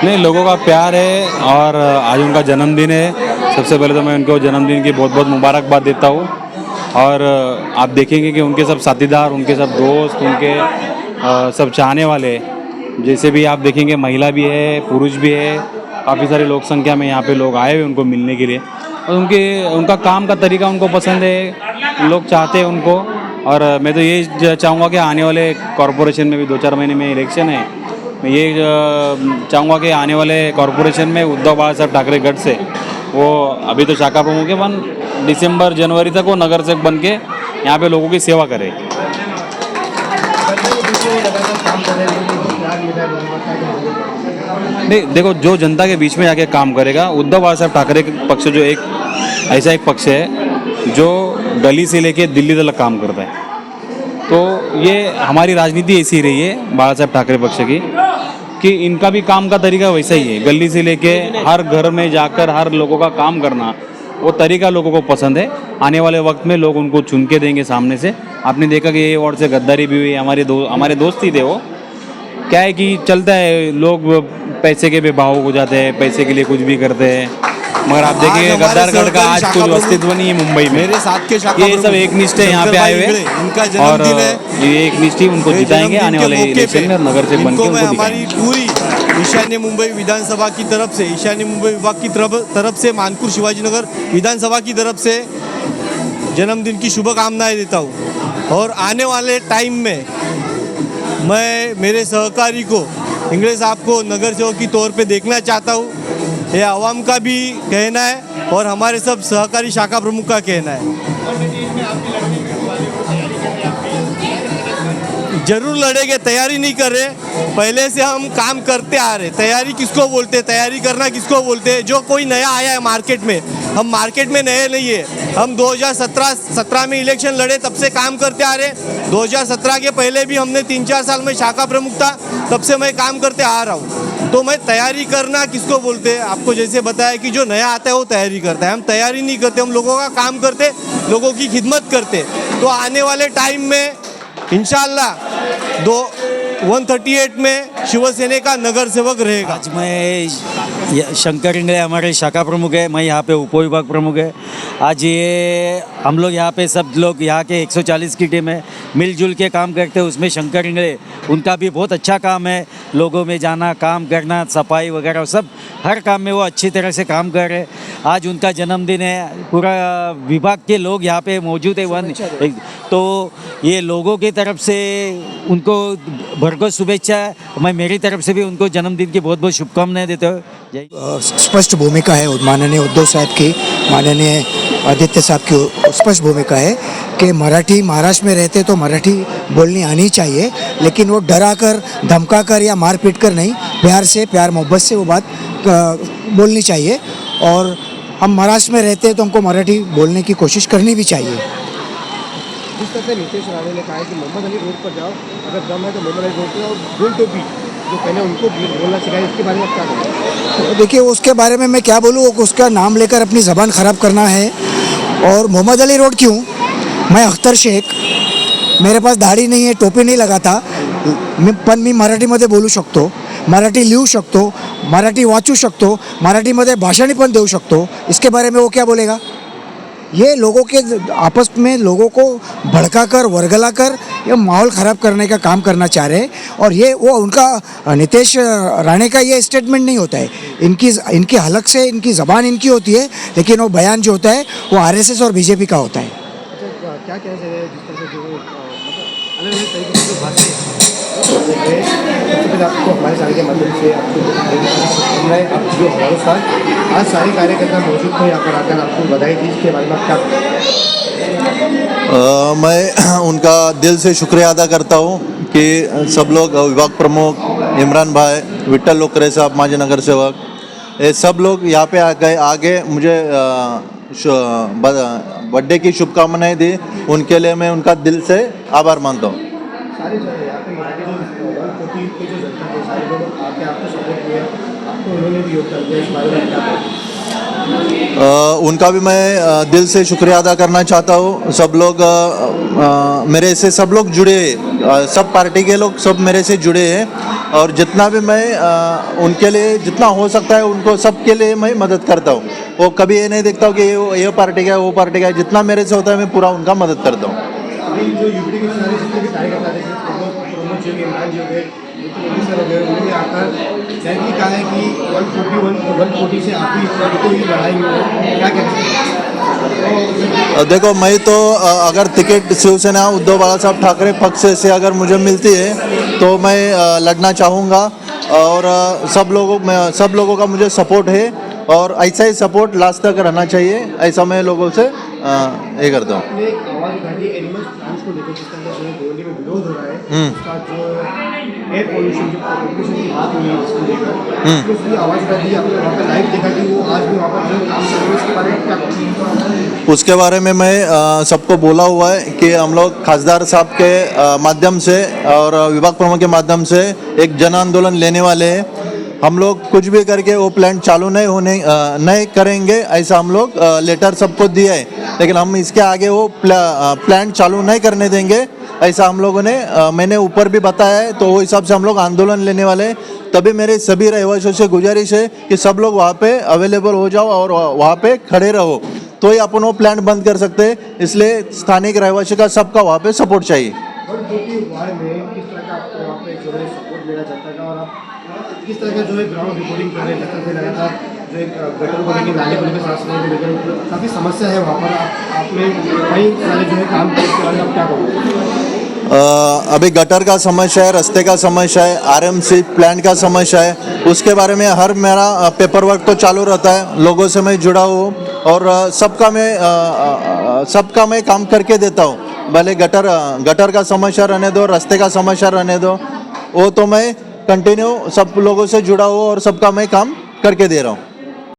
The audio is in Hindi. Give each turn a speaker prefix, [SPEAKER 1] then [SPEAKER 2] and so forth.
[SPEAKER 1] नहीं, लोगों का प्यार है और आज उनका जन्मदिन है। सबसे पहले तो मैं उनको जन्मदिन की बहुत बहुत मुबारकबाद देता हूँ। और आप देखेंगे कि उनके सब साथीदार, उनके सब दोस्त, उनके सब चाहने वाले, जैसे भी आप देखेंगे महिला भी है, पुरुष भी है, काफ़ी सारी लोक संख्या में यहाँ पे लोग आए हुए उनको मिलने के लिए। और उनका काम का तरीका उनको पसंद है, लोग चाहते हैं उनको। और मैं तो ये चाहूँगा कि आने वाले कॉरपोरेशन में भी 2-4 महीने में इलेक्शन है, मैं ये चाहूँगा कि आने वाले कॉरपोरेशन में उद्धव बाला साहब ठाकरे गढ़ से वो अभी तो शाखा प्रमुख है, 1 दिसंबर जनवरी तक वो नगर सेवक बन के यहाँ पे लोगों की सेवा करे। नहीं देखो, जो जनता के बीच में जाके काम करेगा, उद्धव बाला साहब ठाकरे पक्ष जो एक ऐसा एक पक्ष है जो गली से लेके दिल्ली तक काम करता है। तो ये हमारी राजनीति ऐसी रही है बाला साहब ठाकरे पक्ष की, कि इनका भी काम का तरीका वैसा ही है, गली से लेके हर घर में जाकर हर लोगों का काम करना, वो तरीका लोगों को पसंद है। आने वाले वक्त में लोग उनको चुन के देंगे सामने से। आपने देखा कि ये वार्ड से गद्दारी भी हुई, हमारे दोस्त ही थे वो। क्या है कि चलता है, लोग पैसे के भी भावुक हो जाते हैं, पैसे के लिए कुछ भी करते हैं। मगर आप देखिए गद्दारगढ़ का आज कुछ अस्तित्व नहीं है मुंबई में।
[SPEAKER 2] मेरे साथ के
[SPEAKER 1] ये सब एक निष्ठे यहाँ पे आए हुए
[SPEAKER 2] इनका
[SPEAKER 1] और
[SPEAKER 2] जन्मदिन है।
[SPEAKER 1] ये एक निष्ठे उनको जिताएंगे आने वाले इलेक्शन में, नगर से बन के उनको
[SPEAKER 2] हमारी पूरी ईशान्य मुंबई विधानसभा की तरफ से, ईशान्य मुंबई विभाग की तरफ से, मानपुर शिवाजीनगर विधानसभा की तरफ से जन्मदिन की शुभकामनाएं देता हूँ। और आने वाले टाइम में मैं मेरे सहकारी को, इंगले साहब को नगर सेवक की तौर पे देखना चाहता हूँ। ये आवाम का भी कहना है और हमारे सब सहकारी शाखा प्रमुख का कहना है। जरूर लड़ेंगे, तैयारी नहीं कर रहे, पहले से हम काम करते आ रहे। तैयारी किसको बोलते हैं, तैयारी करना किसको बोलते हैं? जो कोई नया आया है मार्केट में, हम मार्केट में नए नहीं है। हम 2017 में इलेक्शन लड़े, तब से काम करते आ रहे। 2017 के पहले भी हमने 3-4 साल में शाखा प्रमुख था, तब से मैं काम करते आ रहा हूँ। तो मैं तैयारी करना किसको बोलते हैं? आपको जैसे बताया कि जो नया आता है वो तैयारी करता है, हम तैयारी नहीं करते, हम लोगों का काम करते, लोगों की खिदमत करते। तो आने वाले टाइम में इंशाल्लाह 138 में शिवसेना का नगर सेवक रहेगा।
[SPEAKER 3] आज मैं शंकर इंगले हमारे शाखा प्रमुख है, मैं यहाँ पे उपविभाग प्रमुख है। आज ये हम लोग यहाँ पे सब लोग यहाँ के 140 की टीम है, मिलजुल के काम करते हैं। उसमें शंकर इंगले उनका भी बहुत अच्छा काम है, लोगों में जाना, काम करना, सफाई वगैरह सब हर काम में वो अच्छी तरह से काम कर रहे हैं। आज उनका जन्मदिन है, पूरा विभाग के लोग यहाँ पे मौजूद है। तो ये लोगों की तरफ से उनको भरघोस शुभेच्छा है। मैं मेरी तरफ से भी उनको जन्मदिन की बहुत बहुत शुभकामनाएं देता हूँ।
[SPEAKER 4] स्पष्ट भूमिका है माननीय उद्धव साहब की, माननीय आदित्य साहब की स्पष्ट भूमिका है कि मराठी महाराष्ट्र में रहते तो मराठी बोलनी आनी चाहिए, लेकिन वो डरा कर, धमका कर या मार पीट कर नहीं, प्यार से, प्यार मोहब्बत से वो बात बोलनी चाहिए। और हम महाराष्ट्र में रहते हैं तो हमको मराठी बोलने की कोशिश करनी भी चाहिए।
[SPEAKER 5] जिस तरह से नीतीश राणे ने कहा है कि मोहम्मद अली रोड पर जाओ, अगर दम है तो मोहम्मद अली रोड पर जाओ, बोल तो भी जो पहले उनको बोलना सिखाया, इसके बारे में आप क्या कहेंगे?
[SPEAKER 4] देखिए, उसके बारे में मैं क्या बोलूँ, उसका नाम लेकर अपनी ज़बान ख़राब करना है। और मोहम्मद अली रोड क्यों, मैं अख्तर शेख, मेरे पास दाढी नहीं आहे, टोपी नाही लगाता, पण मी मराठीमध्ये बोलू शकतो, मराठी लिहू शकतो, मराठी वाचू शकतो, मराठीमध्ये भाषणी पण देऊ शकतो। इसके बारे में वो क्या बोलेगा? ये लोगों के आपस में लोगों को भड़का कर, वर्गला कर, ये माहौल ख़राब करने का काम करना चाह रहे हैं। और ये वो उनका नीतीश राणे का ये स्टेटमेंट नहीं होता है, इनकी हलक से इनकी ज़बान इनकी होती है, लेकिन वो बयान जो होता है वो आरएसएस और बीजेपी का होता है।
[SPEAKER 5] अच्छा, क्या कहना चाहिए जिस तरह से जो मतलब अलग अलग तरीके की जो भाषा सबसे पहले आपको हमारे सारे के माध्यम से आपको मैं आप जो हमारे साथ आज सारे कार्यकर्ता मौजूद थे यहाँ पर आकर आपको बधाई दी, इसके बारे में आप क्या
[SPEAKER 6] मैं उनका दिल से शुक्रिया अदा करता हूँ कि सब लोग, विभाग प्रमुख इमरान भाई, विट्ठल लोकरे साहब, माजी नगर सेवक, ये सब लोग यहाँ पे आगे मुझे बर्थडे की शुभकामनाएं दी। उनके लिए मैं उनका दिल से आभार मानता हूँ।
[SPEAKER 5] सारे जो है यहाँ पे छोटी की जो जनता है, सारे लोग आके आपको सपोर्ट किया, आपको उन्होंने भी योगदान दिया, इस बारे में क्या कहेंगे?
[SPEAKER 6] उनका भी मैं दिल से शुक्रिया अदा करना चाहता हूँ। सब लोग मेरे से सब लोग जुड़े हैं, सब पार्टी के लोग सब मेरे से जुड़े हैं, और जितना भी मैं उनके लिए जितना हो सकता है उनको सबके लिए मैं मदद करता हूँ। वो कभी ये नहीं देखता हूँ कि ये पार्टी का है, वो पार्टी का है, जितना मेरे से होता है मैं पूरा उनका मदद करता हूँ।
[SPEAKER 5] अभी जो यूपी के सारे जितने भी कार्यकर्ता थे, प्रमोद जी, इमरान जी हो गए, मोदी सर हो गए, उन्होंने आकर डायरेक्टली कहा है कि 140 से आप ही लड़ाई में क्या कहते हैं?
[SPEAKER 6] देखो, मैं तो अगर टिकट शिवसेना उद्धव बाला साहब ठाकरे पक्ष से अगर मुझे मिलती है तो मैं लड़ना चाहूँगा, और सब लोगों का मुझे सपोर्ट है, और ऐसा ही सपोर्ट लास्ट तक रहना चाहिए, ऐसा मैं लोगों से ये करता हूँ।
[SPEAKER 5] आपने एक आवाज़ उठाई एनिमल प्लांट्स को लेकर, जिस तरह से गोली में विरोध हो रहा है, उसका जो एयर पोल्यूशन की बात हुई है उसको लेकर, उसकी आवाज़ उठाई, आपने वहाँ पर लाइव देखा कि वो आज भी वहाँ पर जो काम कर रहे हैं, उसके बारे में क्या कहेंगे?
[SPEAKER 6] उसके बारे में मैं सबको बोला हुआ है कि हम लोग खासदार साहब के माध्यम से और विभाग प्रमुख के माध्यम से एक जन आंदोलन लेने वाले हैं। हम लोग कुछ भी करके वो प्लांट चालू नहीं करेंगे, ऐसा हम लोग लेटर सबको दिया है, लेकिन हम इसके आगे वो प्लांट चालू नहीं करने देंगे, ऐसा हम लोगों ने मैंने ऊपर भी बताया है। तो वो हिसाब से हम लोग आंदोलन लेने वाले हैं। तभी मेरे सभी रहवासियों से गुजारिश है कि सब लोग वहाँ पे अवेलेबल हो जाओ और वहाँ पे खड़े रहो, तो ही अपन वो प्लांट बंद कर सकते हैं। इसलिए स्थानिक रहवासी का सबका वहाँ पे सपोर्ट चाहिए।
[SPEAKER 5] किस तरह का आपको वहाँ पे जो है सपोर्ट मिला जाता है, और आप किस तरह का जो है ग्राउंड रिपोर्टिंग कर रहे हैं, जैसे लगातार जो एक गटर को लेकर, नाले को लेकर, सांस लेने को लेकर काफ़ी समस्या है वहाँ पर, आपने कई सारे जो है काम किए, इसके बारे में आप क्या कहोगे?
[SPEAKER 6] अभी गटर का समस्या है, रास्ते का समस्या है, आरएमसी प्लांट का समस्या है, उसके बारे में हर मेरा पेपर वर्क तो चालू रहता है, लोगों से मैं जुड़ा हूँ और सबका मैं काम करके देता हूँ। भले गटर का समस्या रहने दो, रास्ते का समस्या रहने दो, वो तो मैं कंटिन्यू सब लोगों से जुड़ा हुआ और सबका मैं काम करके दे रहा हूँ।